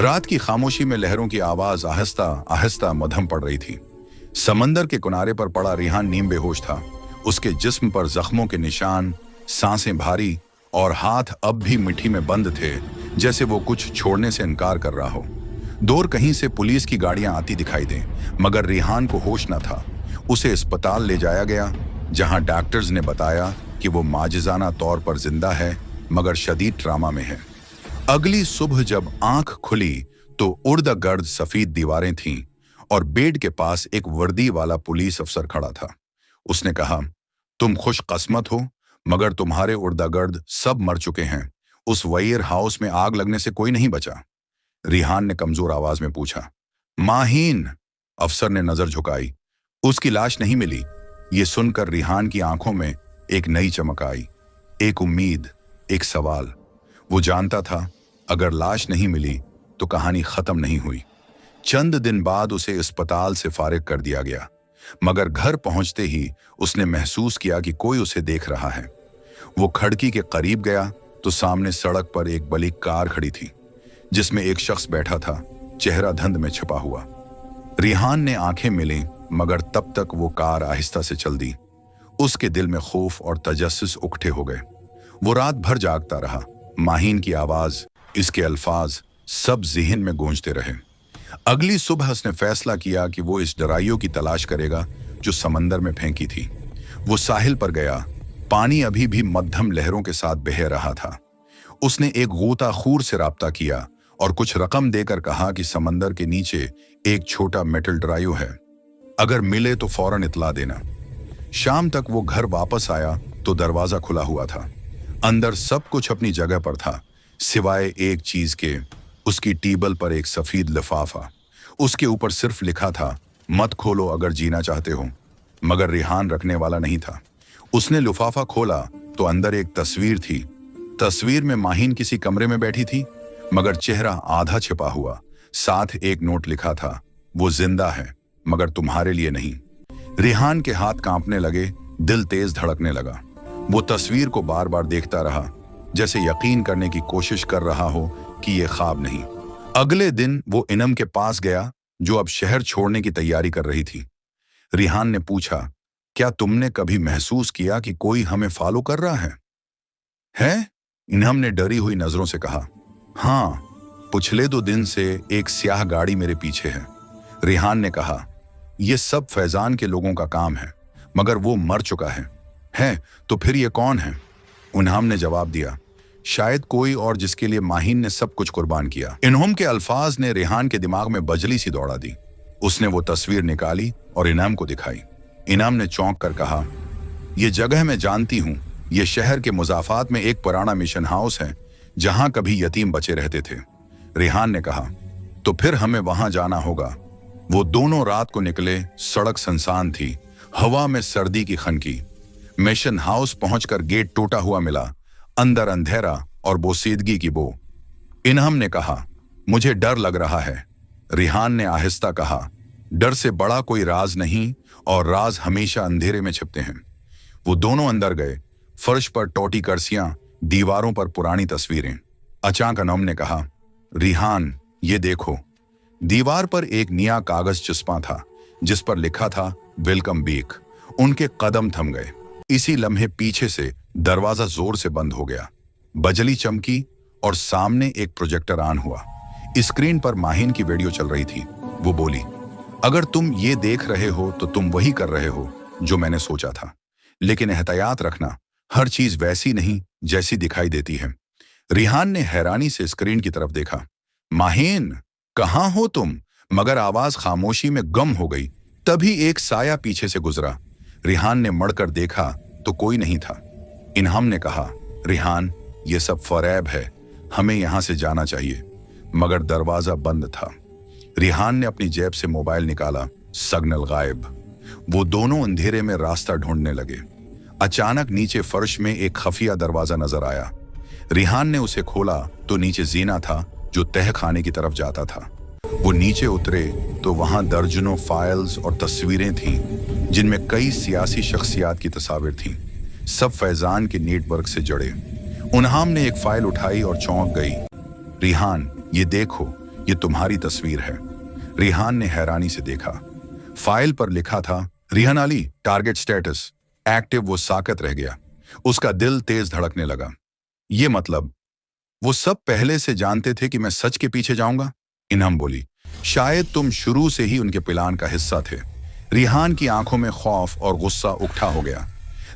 रात की खामोशी में लहरों की आवाज आहिस्ता आहिस्ता मध्यम पड़ रही थी। समंदर के किनारे पर पड़ा रिहान नीम बेहोश था। उसके जिस्म पर जख्मों के निशान, सांसें भारी और हाथ अब भी मिट्टी में बंद थे, जैसे वो कुछ छोड़ने से इनकार कर रहा हो। दूर कहीं से पुलिस की गाड़ियां आती दिखाई दें, मगर रिहान को होश न था। उसे अस्पताल ले जाया गया, जहां डॉक्टर्स ने बताया कि वो माजिज़ाना तौर पर जिंदा है, मगर शदीद ट्रामा में है। अगली सुबह जब आंख खुली तो उर्द-गर्द सफेद दीवारें थीं और बेड के पास एक वर्दी वाला पुलिस अफसर खड़ा था। उसने कहा, तुम खुशकिस्मत हो, मगर तुम्हारे उर्द-गर्द सब मर चुके हैं। उस वेयर हाउस में आग लगने से कोई नहीं बचा। रिहान ने कमजोर आवाज में पूछा, माहीन? अफसर ने नजर झुकाई। उसकी लाश नहीं मिली। ये सुनकर रिहान की आंखों में एक नई चमक आई, एक उम्मीद, एक सवाल। वो जानता था, अगर लाश नहीं मिली तो कहानी खत्म नहीं हुई। चंद दिन बाद उसे अस्पताल से फारिग कर दिया गया, मगर घर पहुंचते ही उसने महसूस किया कि कोई उसे देख रहा है। वो खिड़की के करीब गया तो सामने सड़क पर एक बड़ी कार खड़ी थी, जिसमें एक शख्स बैठा था, चेहरा धुंध में छिपा हुआ। रिहान ने आंखें मिली, मगर तब तक वो कार आहिस्ता से चल दी। उसके दिल में खौफ और तजस्सुस उकट्ठे हो गए। वो रात भर जागता रहा। माहीन की आवाज, इसके अल्फाज सब ज़हन में गूंजते रहे। अगली सुबह उसने फैसला किया कि वो इस डराइयों की तलाश करेगा जो समंदर में फेंकी थी। वो साहिल पर गया। पानी अभी भी मध्यम लहरों के साथ बह रहा था। उसने एक गोताखोर से राब्ता किया और कुछ रकम देकर कहा कि समंदर के नीचे एक छोटा मेटल ड्राइव है, अगर मिले तो फौरन इतला देना। शाम तक वो घर वापस आया तो दरवाजा खुला हुआ था। अंदर सब कुछ अपनी जगह पर था, सिवाय एक चीज के। उसकी टेबल पर एक सफेद लिफाफा। उसके ऊपर सिर्फ लिखा था, मत खोलो अगर जीना चाहते हो। मगर रिहान रखने वाला नहीं था। उसने लिफाफा खोला तो अंदर एक तस्वीर थी। तस्वीर में माहीन किसी कमरे में बैठी थी, मगर चेहरा आधा छिपा हुआ। साथ एक नोट लिखा था, वो जिंदा है, मगर तुम्हारे लिए नहीं। रिहान के हाथ कांपने लगे, दिल तेज धड़कने लगा। वो तस्वीर को बार बार देखता रहा, जैसे यकीन करने की कोशिश कर रहा हो कि ये ख्वाब नहीं। अगले दिन वो इनम के पास गया, जो अब शहर छोड़ने की तैयारी कर रही थी। रिहान ने पूछा, क्या तुमने कभी महसूस किया कि कोई हमें फॉलो कर रहा है? इनम ने डरी हुई नजरों से कहा, हाँ, पिछले 2 दिन से एक स्याह गाड़ी मेरे पीछे है। रिहान ने कहा, यह सब फैजान के लोगों का काम है, मगर वो मर चुका है तो फिर ये कौन है? इनम ने जवाब दिया, शायद कोई और जिसके लिए माहीन ने सब कुछ कुर्बान किया। इनम के अल्फाज ने रिहान के दिमाग में बजली सी दौड़ा दी। उसने वो तस्वीर निकाली और इनम को दिखाई। इनम ने चौंक कर कहा, यह जगह मैं जानती हूँ। ये शहर के मुजाफात में एक पुराना मिशन हाउस है, जहां कभी यतीम बचे रहते थे। रिहान ने कहा, तो फिर हमें वहां जाना होगा। वो दोनों रात को निकले। सड़क सुनसान थी, हवा में सर्दी की खनकी। मिशन हाउस पहुंचकर गेट टूटा हुआ मिला, अंदर अंधेरा और बोसीदगी की बो। इनहम ने कहा, मुझे डर लग रहा है। रिहान ने आहिस्ता कहा, डर से बड़ा कोई राज नहीं, और राज हमेशा अंधेरे में छिपते हैं। वो दोनों अंदर गए। फर्श पर टोटी कुर्सियां, दीवारों पर पुरानी तस्वीरें। अचानक इनम ने कहा, रिहान, ये देखो। दीवार पर एक नया कागज चिपका था, जिस पर लिखा था, वेलकम बैक। उनके कदम थम गए। इसी लम्हे पीछे से दरवाजा जोर से बंद हो गया। बजली चमकी और सामने एक प्रोजेक्टर ऑन हुआ। स्क्रीन पर माहीन की वीडियो चल रही थी। वो बोली, अगर तुम ये देख रहे हो तो तुम वही कर रहे हो जो मैंने सोचा था, लेकिन एहतियात रखना, हर चीज वैसी नहीं जैसी दिखाई देती है। रिहान ने हैरानी से स्क्रीन की तरफ देखा। माहीन, कहाँ हो तुम? मगर आवाज खामोशी में गम हो गई। तभी एक साया पीछे से गुजरा। रिहान ने मड़कर देखा तो कोई नहीं था। इनहम ने कहा, रिहान, ये सब फरेब है, हमें यहां से जाना चाहिए। मगर दरवाजा बंद था। रिहान ने अपनी जेब से मोबाइल निकाला, सिग्नल गायब। वो दोनों अंधेरे में रास्ता ढूंढने लगे। अचानक नीचे फर्श में एक खफिया दरवाजा नजर आया। रिहान ने उसे खोला तो नीचे जीना था, जो तह खाने की तरफ जाता था। वो नीचे उतरे तो वहां दर्जनों फाइल्स और तस्वीरें थीं, जिनमें कई सियासी शख्सियात की तस्वीरें थीं, सब फैजान के नेटवर्क से जुड़े। इनहम ने एक फाइल उठाई और चौंक गई। रिहान, ये देखो, ये तुम्हारी तस्वीर है। रिहान ने हैरानी से देखा। फाइल पर लिखा था Rihan Ali, target status active. वो साकत रह गया। उसका दिल तेज धड़कने लगा। ये मतलब वो सब पहले से जानते थे कि मैं सच के पीछे जाऊंगा? इन्हम बोली, शायद तुम शुरू से ही उनके प्लान का हिस्सा थे। रिहान की आंखों में खौफ और गुस्सा उकठा हो गया।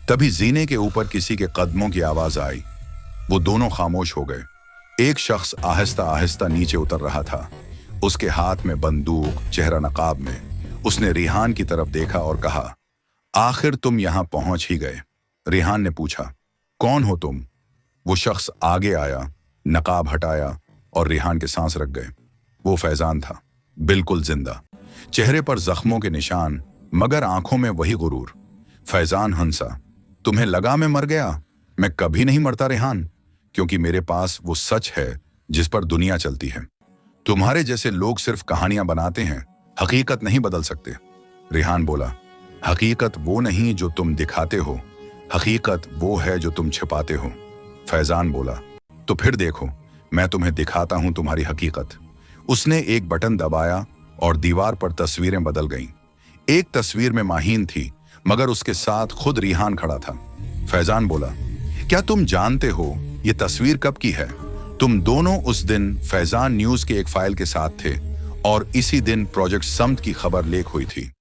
तभी जीने के ऊपर किसी के कदमों की आवाज आई। वो दोनों खामोश हो गए। एक शख्स आहिस्ता आहिस्ता नीचे उतर रहा था, उसके हाथ में बंदूक, चेहरा नकाब में। उसने रिहान की तरफ देखा और कहा, आखिर तुम यहां पहुंच ही गए। रिहान ने पूछा, कौन हो तुम? वो शख्स आगे आया, नकाब हटाया और रिहान के सांस रख गए। वो फैजान था, बिल्कुल जिंदा, चेहरे पर जख्मों के निशान, मगर आंखों में वही गुरूर। फैजान हंसा, तुम्हें लगा मैं मर गया? मैं कभी नहीं मरता रिहान, क्योंकि मेरे पास वो सच है जिस पर दुनिया चलती है। तुम्हारे जैसे लोग सिर्फ कहानियां बनाते हैं, हकीकत नहीं बदल सकते। रिहान बोला, हकीकत वो नहीं जो तुम दिखाते हो, हकीकत वो है जो तुम छिपाते हो। फैजान बोला, तो फिर देखो, मैं तुम्हें दिखाता हूं तुम्हारी हकीकत। उसने एक बटन दबाया और दीवार पर तस्वीरें बदल गईं। एक तस्वीर में माहीन थी, मगर उसके साथ खुद रिहान खड़ा था। फैजान बोला, क्या तुम जानते हो ये तस्वीर कब की है? तुम दोनों उस दिन फैजान न्यूज के एक फाइल के साथ थे और इसी दिन प्रोजेक्ट समत की खबर लीक हुई थी।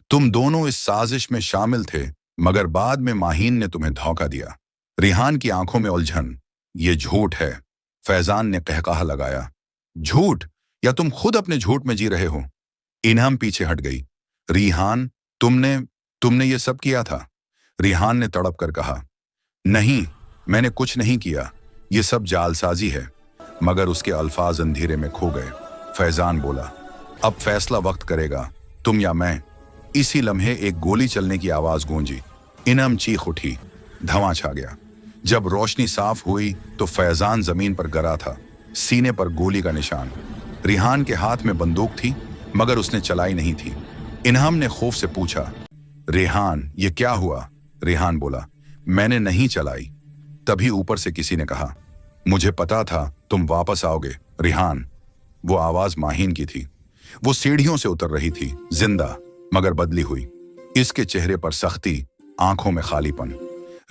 तुम दोनों इस साजिश में शामिल थे, मगर बाद में माहीन ने तुम्हें धोखा दिया। रिहान की आंखों में उलझन, ये झूठ है। फैजान ने कहकाहा लगाया, झूठ? या तुम खुद अपने झूठ में जी रहे हो? इन्हम पीछे हट गई। रिहान, तुमने ये सब किया था? रिहान ने तड़प कर कहा, नहीं, मैंने कुछ नहीं किया, ये सब जालसाजी है। मगर उसके अल्फाज अंधेरे में खो गए। फैजान बोला, अब फैसला वक्त करेगा, तुम या मैं। इसी लम्हे एक गोली चलने की आवाज गूंजी। इन्हम चीख उठी, धुआं छा गया। जब रोशनी साफ हुई तो फैजान जमीन पर गिरा था, सीने पर गोली का निशान। रिहान के हाथ में बंदूक थी, मगर उसने चलाई नहीं थी। इन्हम ने खौफ से पूछा, रिहान, ये क्या हुआ? रिहान बोला, मैंने नहीं चलाई। तभी ऊपर से किसी ने कहा, मुझे पता था तुम वापस आओगे रिहान। वो आवाज माहीन की थी। वो सीढ़ियों से उतर रही थी, जिंदा मगर बदली हुई। इसके चेहरे पर सख्ती, आंखों में खालीपन।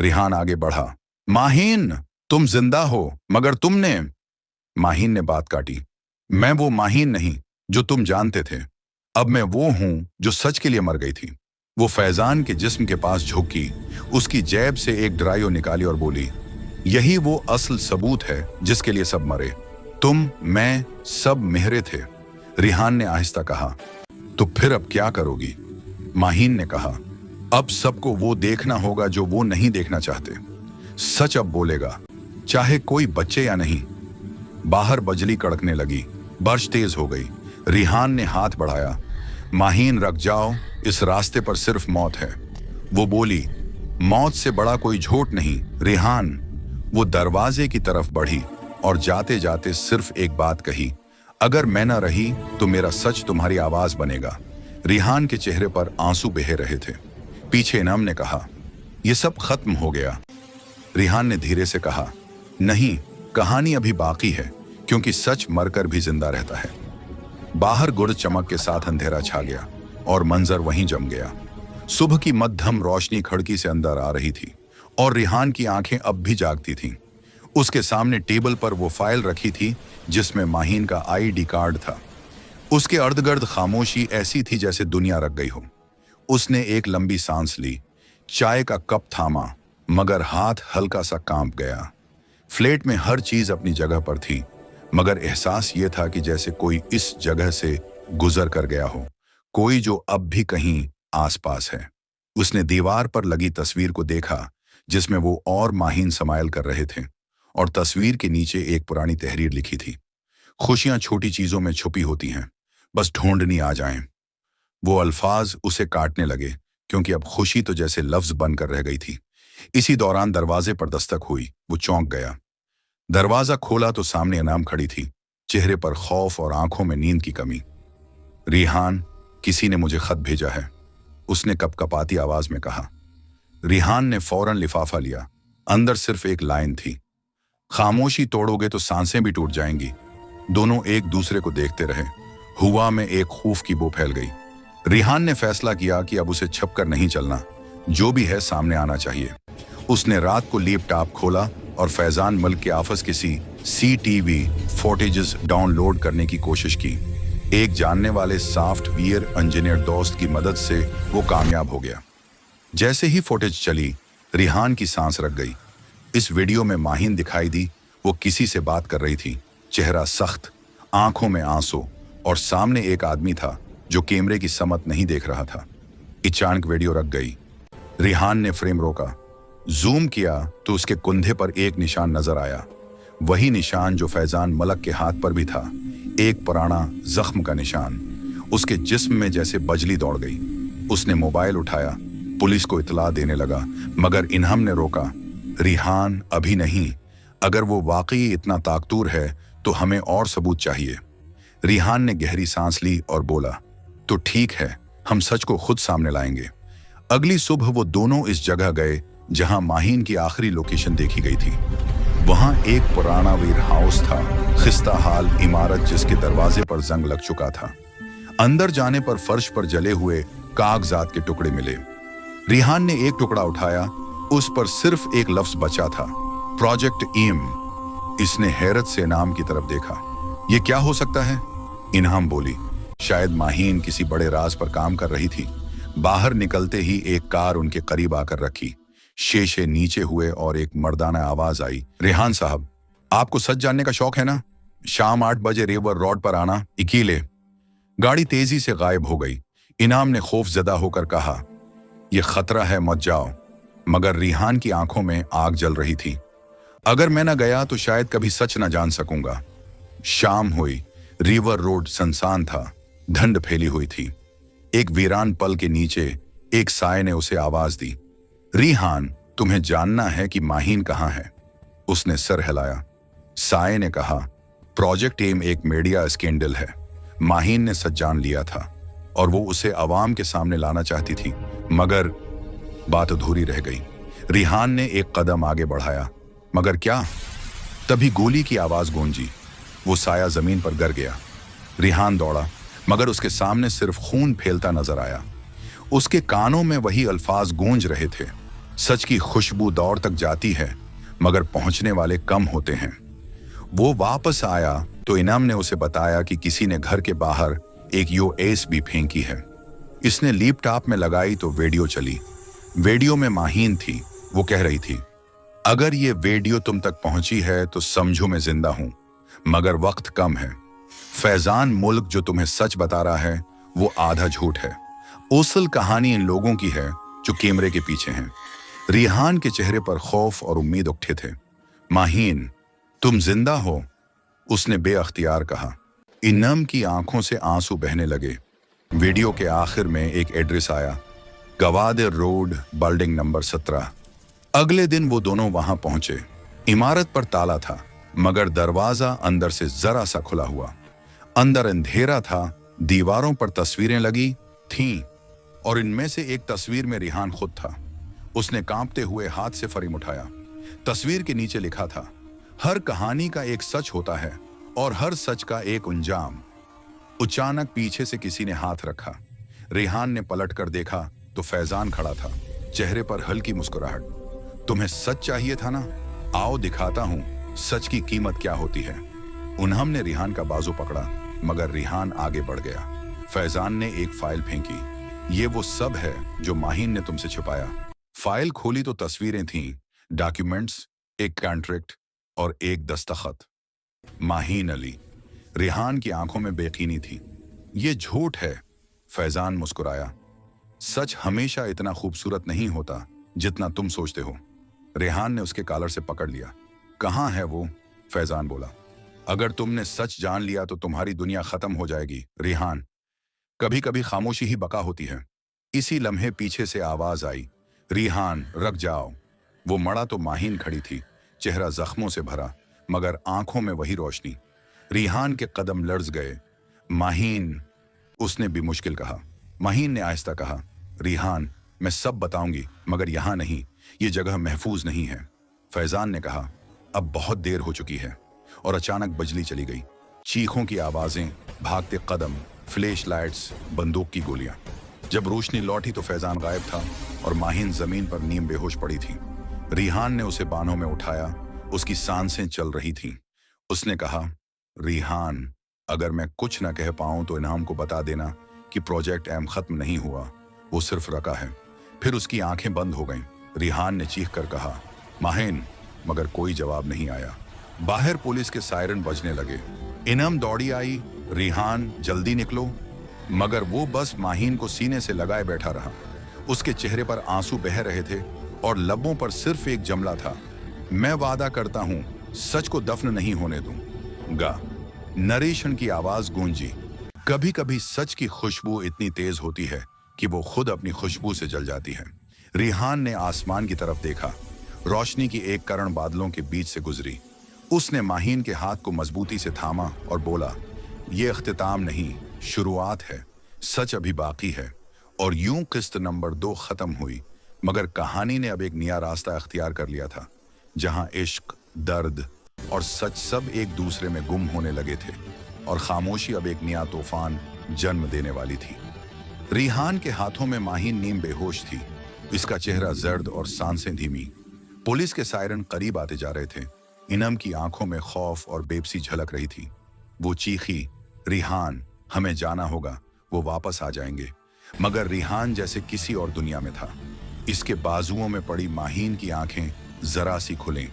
रिहान आगे बढ़ा, माहीन, तुम जिंदा हो, मगर तुमने। माहीन ने बात काटी, मैं वो माहीन नहीं जो तुम जानते थे। अब मैं वो हूं जो सच के लिए मर गई थी। वो फैजान के जिस्म के पास झुकी, उसकी जेब से एक ड्राइयो निकाली और बोली, यही वो असल सबूत है जिसके लिए सब मरे। तुम, मैं, सब मेहरे थे। रिहान ने आहिस्ता कहा, तो फिर अब क्या करोगी? माहीन ने कहा, अब सबको वो देखना होगा जो वो नहीं देखना चाहते। सच अब बोलेगा, चाहे कोई बच्चे या नहीं। बाहर बजली कड़कने लगी, बारिश तेज हो गई। रिहान ने हाथ बढ़ाया, माहीन रख जाओ, इस रास्ते पर सिर्फ मौत है। वो बोली, मौत से बड़ा कोई झूठ नहीं रिहान। वो दरवाजे की तरफ बढ़ी और जाते जाते सिर्फ एक बात कही, अगर मैं ना रही तो मेरा सच तुम्हारी आवाज बनेगा। रिहान के चेहरे पर आंसू बह रहे थे। पीछे इनाम ने कहा, यह सब खत्म हो गया। रिहान ने धीरे से कहा, नहीं, कहानी अभी बाकी है, क्योंकि सच मरकर भी जिंदा रहता है। बाहर गुड़ चमक के साथ अंधेरा छा गया और मंजर वहीं जम गया। सुबह की मध्यम रोशनी खिड़की से अंदर आ रही थी और रिहान की आंखें अब भी जागती थीं। उसके सामने टेबल पर वो फाइल रखी थी जिसमें माहीन का आईडी कार्ड था। उसके इर्द-गिर्द खामोशी ऐसी थी जैसे दुनिया रख गई हो। उसने एक लंबी सांस ली, चाय का कप थामा, मगर हाथ हल्का सा कांप गया। फ्लेट में हर चीज अपनी जगह पर थी, मगर एहसास ये था कि जैसे कोई इस जगह से गुजर कर गया हो, कोई जो अब भी कहीं आसपास है। उसने दीवार पर लगी तस्वीर को देखा जिसमें वो और माहीन समाइल कर रहे थे, और तस्वीर के नीचे एक पुरानी तहरीर लिखी थी, खुशियां छोटी चीजों में छुपी होती हैं, बस ढूंढनी आ जाएं। वो अल्फाज उसे काटने लगे, क्योंकि अब खुशी तो जैसे लफ्ज बनकर रह गई थी। इसी दौरान दरवाजे पर दस्तक हुई। वो चौंक गया। दरवाजा खोला तो सामने इनाम खड़ी थी, चेहरे पर खौफ और आंखों में नींद की कमी। रिहान, किसी ने मुझे खत भेजा है, उसने कपकपाती आवाज में कहा। रिहान ने फौरन लिफाफा लिया। अंदर सिर्फ एक लाइन थी, खामोशी तोड़ोगे तो सांसें भी टूट जाएंगी। दोनों एक दूसरे को देखते रहे। हुआ में एक खौफ की बू फैल गई। रिहान ने फैसला किया कि अब उसे छपकर नहीं चलना, जो भी है सामने आना चाहिए। उसने रात को लैपटॉप खोला और फैजान मलिक के ऑफिस की CCTV फुटेजेस डाउनलोड करने की कोशिश की। एक जानने वाले सॉफ्टवेयर इंजीनियर दोस्त की मदद से वो कामयाब हो गया। जैसे ही फुटेज चली, रिहान की सांस रुक गई। इस वीडियो में माहिन दिखाई दी। वो किसी से बात कर रही थी, चेहरा सख्त, आंखों में आंसू, और सामने एक आदमी था जो कैमरे की समत नहीं देख रहा था। अचानक वीडियो रुक गई। रिहान ने फ्रेम रोका, जूम किया तो उसके कुंधे पर एक निशान नजर आया, वही निशान जो फैजान मलिक के हाथ पर भी था, एक पुराना जख्म का निशान। उसके जिस्म में जैसे बजली दौड़ गई। उसने मोबाइल उठाया, पुलिस को इतला देने लगा, मगर इन्हम ने रोका। रिहान, अभी नहीं, अगर वो वाकई इतना ताकतूर है तो हमें और सबूत चाहिए। रिहान ने गहरी सांस ली और बोला, तो ठीक है, हम सच को खुद सामने लाएंगे। अगली सुबह वो दोनों इस जगह गए जहां माहिन की आखिरी लोकेशन देखी गई थी। वहां एक पुराना वेयर हाउस था, खिस्ता हाल इमारत जिसके दरवाजे पर जंग लग चुका था। अंदर जाने पर फर्श पर जले हुए कागजात के टुकड़े मिले। रिहान ने एक टुकड़ा उठाया, उस पर सिर्फ एक लफ्ज बचा था, प्रोजेक्ट एम। इसने हैरत से इनाम की तरफ देखा। ये क्या हो सकता है? इनाम बोली, शायद माहिन किसी बड़े राज पर काम कर रही थी। बाहर निकलते ही एक कार उनके करीब आकर रखी। शीशे नीचे हुए और एक मर्दाना आवाज आई, रिहान साहब, आपको सच जानने का शौक है ना? शाम 8 बजे रिवर रोड पर आना, इकीले। गाड़ी तेजी से गायब हो गई। इनाम ने खौफजदा होकर कहा, यह खतरा है, मत जाओ। मगर रिहान की आंखों में आग जल रही थी। अगर मैं न गया तो शायद कभी सच न जान सकूंगा। शाम हुई। रिवर रोड सुनसान था, धुंध फैली हुई थी। एक वीरान पल के नीचे एक साए ने उसे आवाज दी, रिहान, तुम्हें जानना है कि माहिन कहाँ है? उसने सर हिलाया। साए ने कहा, प्रोजेक्ट एम एक मीडिया स्कैंडल है। माहिन ने सच जान लिया था और वो उसे अवाम के सामने लाना चाहती थी, मगर बात अधूरी रह गई। रिहान ने एक कदम आगे बढ़ाया, मगर क्या? तभी गोली की आवाज गूंजी। वो साया जमीन पर गिर गया। रिहान दौड़ा, मगर उसके सामने सिर्फ खून फैलता नजर आया। उसके कानों में वही अल्फाज गूंज रहे थे, सच की खुशबू दौड़ तक जाती है, मगर पहुंचने वाले कम होते हैं। वो वापस आया तो इनाम ने उसे बताया कि किसी ने घर के बाहर एक यूएस भी फेंकी है। इसने लैपटॉप में लगाई तो वीडियो चली। वीडियो में माहिन थी। वो कह रही थी, अगर ये वीडियो तुम तक पहुंची है तो समझो मैं जिंदा हूं, मगर वक्त कम है। फैजान मुल्क जो तुम्हें सच बता रहा है वो आधा झूठ है। असल कहानी इन लोगों की है जो कैमरे के पीछे हैं। रिहान के चेहरे पर खौफ और उम्मीद उठे थे। माहिन, तुम जिंदा हो? उसने बेअख्तियार कहा। इनाम की आंखों से आंसू बहने लगे। वीडियो के आखिर में एक एड्रेस आया, गवादर रोड, बिल्डिंग नंबर 17। अगले दिन वो दोनों वहां पहुंचे। इमारत पर ताला था, मगर दरवाजा अंदर से जरा सा खुला हुआ। अंदर अंधेरा था, दीवारों पर तस्वीरें लगी थीं और इनमें से एक तस्वीर में रिहान खुद था। उसने कांपते हुए हाथ से फरीम उठाया। तस्वीर के नीचे लिखा था, हर कहानी का एक सच होता है और हर सच का एक अंजाम। अचानक पीछे से किसी ने हाथ रखा। रिहान ने पलटकर देखा तो फैजान खड़ा था, चेहरे पर हल्की मुस्कुराहट। तुम्हें सच चाहिए था ना? आओ दिखाता हूं सच की कीमत क्या होती है। उन्हम ने रिहान का बाजू पकड़ा, मगर रिहान आगे बढ़ गया। फैजान ने एक फाइल फेंकी। ये वो सब है जो माहिन ने तुमसे छुपाया। फाइल खोली तो तस्वीरें थीं, डॉक्यूमेंट्स, एक कॉन्ट्रैक्ट और एक दस्तखत। माहिन अली। रिहान की आंखों में बेयकीनी थी। ये झूठ है। फैजान मुस्कुराया। सच हमेशा इतना खूबसूरत नहीं होता जितना तुम सोचते हो। रिहान ने उसके कॉलर से पकड़ लिया। कहाँ है वो? फैजान बोला। अगर तुमने सच जान लिया तो तुम्हारी दुनिया खत्म हो जाएगी। रिहान, कभी कभी खामोशी ही बका होती है। इसी लम्हे पीछे से आवाज आई, रिहान रुक जाओ। वो मड़ा तो माहिन खड़ी थी, चेहरा जख्मों से भरा, मगर आंखों में वही रोशनी। रिहान के कदम लर्ज गए। माहिन, उसने भी मुश्किल कहा। माहिन ने आहिस्ता कहा, रिहान, मैं सब बताऊंगी, मगर यहां नहीं, ये जगह महफूज नहीं है। फैजान ने कहा, अब बहुत देर हो चुकी है। और अचानक बिजली चली गई। चीखों की आवाजें, भागते कदम, फ्लैश लाइट्स, बंदूक की गोलियां। जब रोशनी लौटी तो फैजान गायब था और माहिन जमीन पर नीम बेहोश पड़ी थी। रिहान ने उसे बाहों में उठाया, उसकी सांसें चल रही थीं। उसने कहा, रिहान, अगर मैं कुछ न कह पाऊं तो इनाम को बता देना कि प्रोजेक्ट एम खत्म नहीं हुआ, वो सिर्फ रका है। फिर उसकी आंखें बंद हो गईं। रिहान ने चीख कर कहा, माहिन, मगर कोई जवाब नहीं आया। बाहर पुलिस के सायरन बजने लगे। इनाम दौड़ी आई, रिहान जल्दी निकलो, मगर वो बस माहिन को सीने से लगाए बैठा रहा। उसके चेहरे पर आंसू बह रहे थे और लबों पर सिर्फ एक जमला था, मैं वादा करता हूं सच को दफन नहीं होने दूंगा। नरेशन की आवाज गूंजी, कभी कभी सच की खुशबू इतनी तेज होती है कि वो खुद अपनी खुशबू से जल जाती है। रिहान ने आसमान की तरफ देखा। रोशनी की एक किरण बादलों के बीच से गुजरी। उसने माहिन के हाथ को मजबूती से थामा और बोला, ये इख्तिताम नहीं, शुरुआत है, सच अभी बाकी है। और यूं किस्त नंबर 2 खत्म हुई, मगर कहानी ने अब एक नया रास्ता अख्तियार कर लिया था, जहां इश्क, दर्द और सच सब एक दूसरे में गुम होने लगे थे और खामोशी अब एक नया तूफान जन्म देने वाली थी। रिहान के हाथों में माहिन नीम बेहोश थी, इसका चेहरा जर्द और सांसें धीमी। पुलिस के सायरन करीब आते जा रहे थे। इनम की आंखों में खौफ और बेबसी झलक रही थी। वो चीखी, रिहान, हमें जाना होगा, वो वापस आ जाएंगे। मगर रिहान जैसे किसी और दुनिया में था। इसके बाजुओं में पड़ी माहिन की आंखें जरा सी खुलें,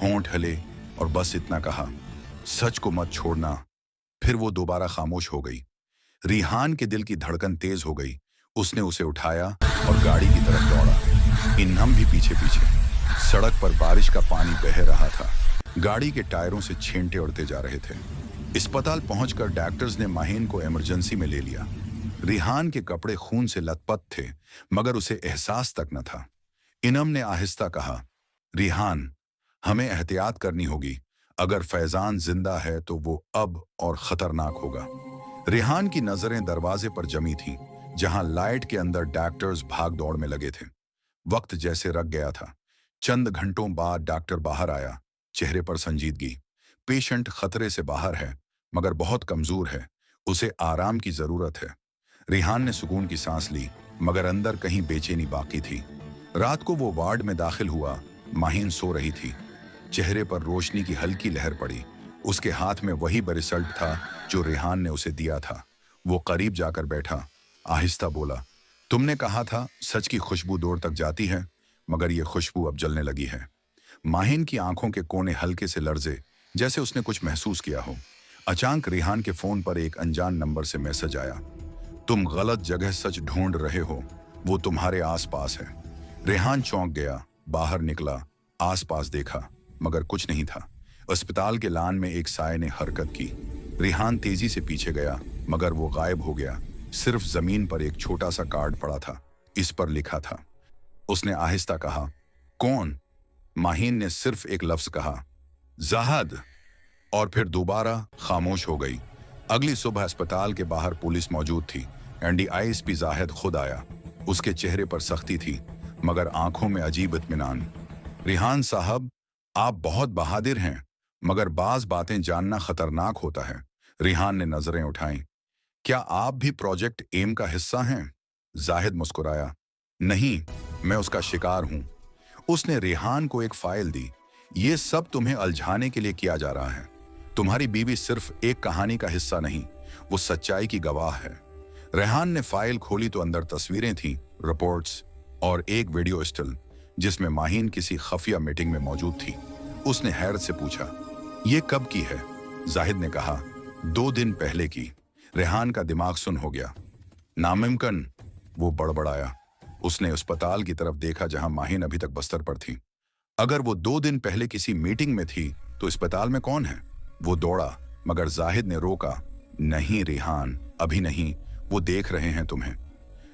होंठ हिले और बस इतना कहा, सच को मत छोड़ना। फिर वो दोबारा खामोश हो गई। रिहान के दिल की धड़कन तेज हो गई। उसने उसे उठाया और गाड़ी की तरफ दौड़ा। इन्हम भी पीछे पीछे। सड़क पर बारिश का पानी बह रहा था। गाड़ी के टायरों से छींटे उड़ते जा रहे थे। अस्पताल पहुंचकर डॉक्टर्स ने माहिन को इमरजेंसी में ले लिया। रिहान के कपड़े खून से लथपथ थे, मगर उसे एहसास तक न था। इनम ने आहिस्ता कहा, रिहान, हमें एहतियात करनी होगी। अगर फैजान जिंदा है तो वो अब और खतरनाक होगा। रिहान की नजरें दरवाजे पर जमी थीं, जहां लाइट के अंदर डॉक्टर्स भाग दौड़ में लगे थे। वक्त जैसे रख गया था। चंद घंटों बाद डॉक्टर बाहर आया, चेहरे पर संजीदगी। पेशेंट खतरे से बाहर है, मगर बहुत कमजोर है, उसे आराम की जरूरत है। रिहान ने सुकून की सांस ली, मगर अंदर कहीं बेचैनी बाकी थी। रात को वो वार्ड में दाखिल हुआ। माहिन सो रही थी। चेहरे पर रोशनी की हल्की लहर पड़ी। उसके हाथ में वही रिजल्ट था जो रिहान ने उसे दिया था। वो करीब जाकर बैठा, आहिस्ता बोला, तुमने कहा था सच की खुशबू दूर तक जाती है, मगर ये खुशबू अब जलने लगी है। माहिन की आंखों के कोने हल्के से लर्जे, जैसे उसने कुछ महसूस किया हो। अचानक रिहान के फोन पर एक अनजान नंबर से मैसेज आया, तुम गलत जगह सच ढूंढ रहे हो, वो तुम्हारे आसपास है। रिहान चौंक गया, बाहर निकला, आसपास देखा, मगर कुछ नहीं था। अस्पताल के लान में एक साये ने हरकत की। रिहान तेजी से पीछे गया, मगर वो गायब हो गया। सिर्फ जमीन पर एक छोटा सा कार्ड पड़ा था। इस पर लिखा था। उसने आहिस्ता कहा, कौन? माहिन ने सिर्फ एक लफ्ज कहा, जाहद, और फिर दोबारा खामोश हो गई। अगली सुबह अस्पताल के बाहर पुलिस मौजूद थी। NDISP जाहिद खुद आया। उसके चेहरे पर सख्ती थी, मगर आंखों में अजीब इत्मीनान। रिहान साहब, आप बहुत बहादुर हैं, मगर बाज बातें जानना खतरनाक होता है। रिहान ने नजरें उठाईं। क्या आप भी प्रोजेक्ट एम का हिस्सा हैं? जाहिद मुस्कुराया, नहीं, मैं उसका शिकार हूं। उसने रिहान को एक फाइल दी। ये सब तुम्हें उलझाने के लिए किया जा रहा है। तुम्हारी बीवी सिर्फ एक कहानी का हिस्सा नहीं, वो सच्चाई की गवाह है। रेहान ने फाइल खोली तो अंदर तस्वीरें थीं, रिपोर्ट्स और एक वीडियो स्टिल, जिसमें माहिन किसी खफिया मीटिंग में मौजूद थी। उसने हैरत से पूछा, ये कब की है? जाहिद ने कहा, 2 दिन पहले की। रेहान का दिमाग सुन हो गया। नामुमकिन, वो बड़बड़ाया। उसने अस्पताल की तरफ देखा जहां माहिन अभी तक बस्तर पर थी। अगर वो 2 दिन पहले किसी मीटिंग में थी तो अस्पताल में कौन है? वो दौड़ा, मगर जाहिद ने रोका। नहीं रिहान, अभी नहीं, वो देख रहे हैं तुम्हें।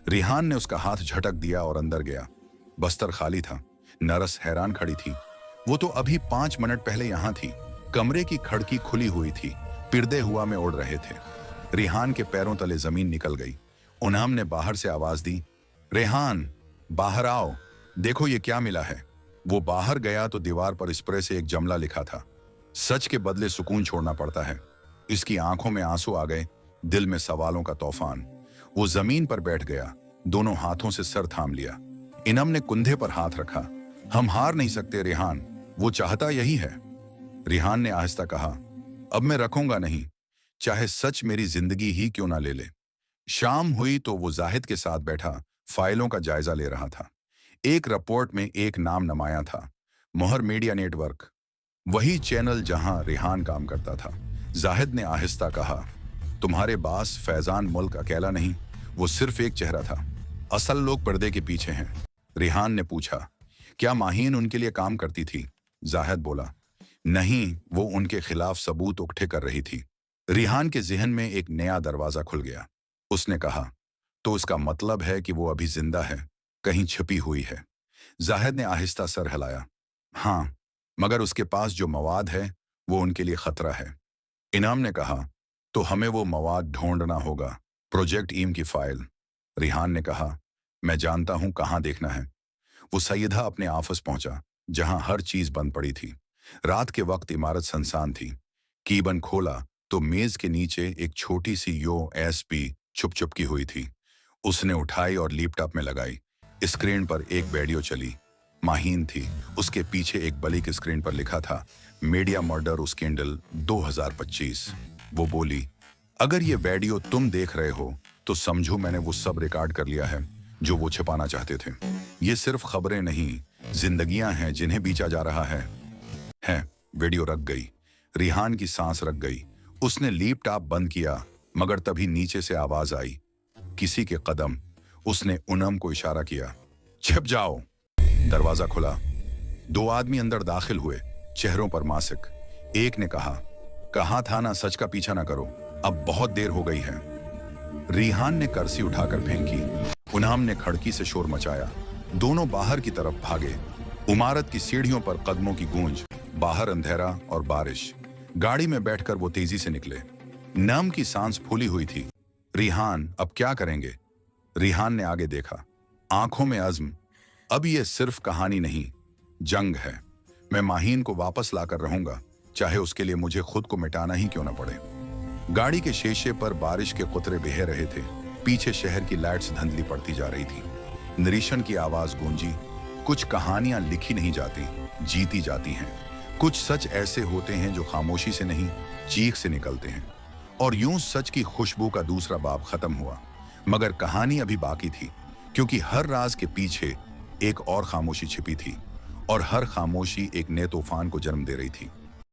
रिहान ने उसका हाथ झटक दिया और अंदर गया। बस्तर खाली था। नर्स हैरान खड़ी थी। वो तो अभी 5 मिनट पहले यहां थी। कमरे की खिड़की खुली हुई थी, पर्दे हवा में उड़ रहे थे। रिहान के पैरों तले जमीन निकल गई। उन्हाम ने बाहर से आवाज दी, रेहान, बाहर आओ, देखो ये क्या मिला है। वो बाहर गया तो दीवार पर स्प्रे से एक जमला लिखा था, सच के बदले सुकून छोड़ना पड़ता है। इसकी आंखों में आंसू आ गए, दिल में सवालों का तूफान। वो जमीन पर बैठ गया, दोनों हाथों से सर थाम लिया। इनम ने कंधे पर हाथ रखा। हम हार नहीं सकते रिहान, वो चाहता यही है। रिहान ने आहिस्ता कहा, अब मैं रखूंगा नहीं, चाहे सच मेरी जिंदगी ही क्यों ना ले ले। शाम हुई तो वो जाहिद के साथ बैठा फाइलों का जायजा ले रहा था। एक रिपोर्ट में एक नाम नमाया था, मोहर मीडिया नेटवर्क, वही चैनल जहां रिहान काम करता था। जाहिद ने आहिस्ता कहा, तुम्हारे बास फैजान मुल्क अकेला नहीं, वो सिर्फ एक चेहरा था, असल लोग पर्दे के पीछे हैं। रिहान ने पूछा, क्या माहीन उनके लिए काम करती थी? जाहिद बोला, नहीं, वो उनके खिलाफ सबूत इकट्ठे कर रही थी। रिहान के जहन में एक नया दरवाजा खुल गया। उसने कहा, तो इसका मतलब है कि वो अभी जिंदा है, कहीं छिपी हुई है। जाहिद ने आहिस्ता सर हिलाया, हाँ, मगर उसके पास जो मवाद है वो उनके लिए खतरा है। इनाम ने कहा, तो हमें वो मवाद ढूंढना होगा, प्रोजेक्ट ईम की फाइल। रिहान ने कहा, मैं जानता हूं कहां देखना है। वो सैयदा अपने ऑफिस पहुंचा, जहां हर चीज बंद पड़ी थी। रात के वक्त इमारत सुनसान थी। कीबन खोला तो मेज के नीचे एक छोटी सी USB छुप की हुई थी। उसने उठाई और लैपटॉप में लगाई। स्क्रीन पर एक वीडियो चली, माहीन थी। उसके पीछे एक बड़ी की स्क्रीन पर लिखा था, मीडिया मर्डर स्कैंडल 2025। वो बोली, अगर ये वीडियो तुम देख रहे हो तो समझो मैंने वो सब रिकॉर्ड कर लिया है जो वो छिपाना चाहते थे। ये सिर्फ खबरें नहीं, जिंदगियां हैं जिन्हें बीचा जा रहा है। वीडियो रख गई। रिहान की सांस रख गई। उसने लैपटॉप बंद किया, मगर तभी नीचे से आवाज आई, किसी के कदम। उसने उनम को इशारा किया, छिप जाओ। दरवाजा खुला। दो आदमी अंदर दाखिल हुए, चेहरों पर मासिक। एक ने कहा था ना, सच का पीछा ना करो, अब बहुत देर हो गई है। रिहान ने कर्सी उठाकर फेंकी। उनम ने खिड़की से शोर मचाया। दोनों बाहर की तरफ भागे। इमारत की सीढ़ियों पर कदमों की गूंज, बाहर अंधेरा और बारिश। गाड़ी में बैठकर वो तेजी से निकले। नम की सांस फूली हुई थी। रिहान, अब क्या करेंगे? रिहान ने आगे देखा, आंखों में अज़्म। अब ये सिर्फ कहानी नहीं, जंग है। मैं माहीन को वापस लाकर रहूंगा, चाहे उसके लिए मुझे खुद को मिटाना ही क्यों न पड़े। गाड़ी के शीशे पर बारिश के कुतरे बह रहे थे। पीछे शहर की लाइट्स धुंधली पड़ती जा रही थी। निरीक्षण की आवाज गूंजी, कुछ कहानियां लिखी नहीं जाती, जीती जाती हैं। कुछ सच ऐसे होते हैं जो खामोशी से नहीं, चीख से निकलते हैं। और यूं सच की खुशबू का दूसरा बाब खत्म हुआ, मगर कहानी अभी बाकी थी, क्योंकि हर राज के पीछे एक और खामोशी छिपी थी, और हर खामोशी एक नए तूफान को जन्म दे रही थी।